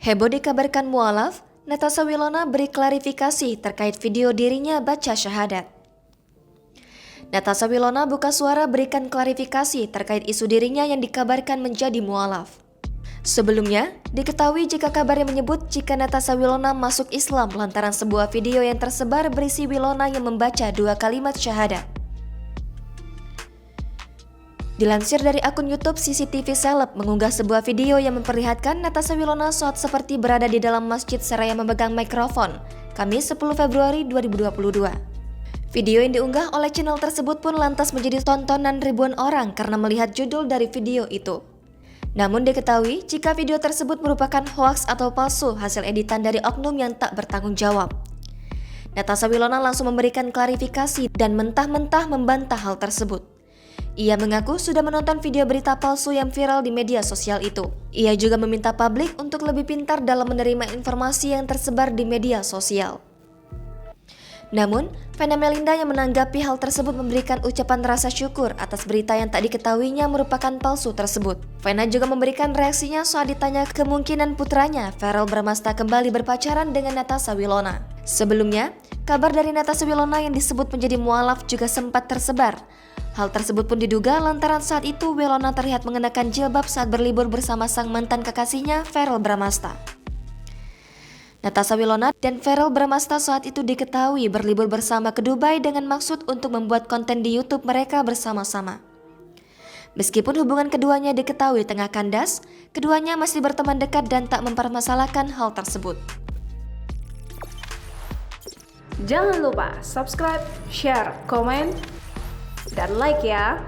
Heboh dikabarkan mualaf, Natasha Wilona beri klarifikasi terkait video dirinya baca syahadat. Natasha Wilona buka suara berikan klarifikasi terkait isu dirinya yang dikabarkan menjadi mualaf. Sebelumnya, diketahui jika kabarnya menyebut jika Natasha Wilona masuk Islam lantaran sebuah video yang tersebar berisi Wilona yang membaca 2 kalimat syahadat. Dilansir dari akun YouTube CCTV Celeb mengunggah sebuah video yang memperlihatkan Natasha Wilona saat seperti berada di dalam masjid seraya memegang mikrofon, Kamis 10 Februari 2022. Video yang diunggah oleh channel tersebut pun lantas menjadi tontonan ribuan orang karena melihat judul dari video itu. Namun diketahui jika video tersebut merupakan hoaks atau palsu hasil editan dari oknum yang tak bertanggung jawab. Natasha Wilona langsung memberikan klarifikasi dan mentah-mentah membantah hal tersebut. Ia mengaku sudah menonton video berita palsu yang viral di media sosial itu. Ia juga meminta publik untuk lebih pintar dalam menerima informasi yang tersebar di media sosial. Namun, Vena Melinda yang menanggapi hal tersebut memberikan ucapan rasa syukur atas berita yang tak diketahuinya merupakan palsu tersebut. Vena juga memberikan reaksinya saat ditanya kemungkinan putranya, Verrell Bramasta, kembali berpacaran dengan Natasha Wilona. Sebelumnya, kabar dari Natasha Wilona yang disebut menjadi mualaf juga sempat tersebar. Hal tersebut pun diduga lantaran saat itu Wilona terlihat mengenakan jilbab saat berlibur bersama sang mantan kekasihnya Verrell Bramasta. Natasha Wilona dan Verrell Bramasta saat itu diketahui berlibur bersama ke Dubai dengan maksud untuk membuat konten di YouTube mereka bersama-sama. Meskipun hubungan keduanya diketahui tengah kandas, keduanya masih berteman dekat dan tak mempermasalahkan hal tersebut. Jangan lupa subscribe, share, komen, dan like ya.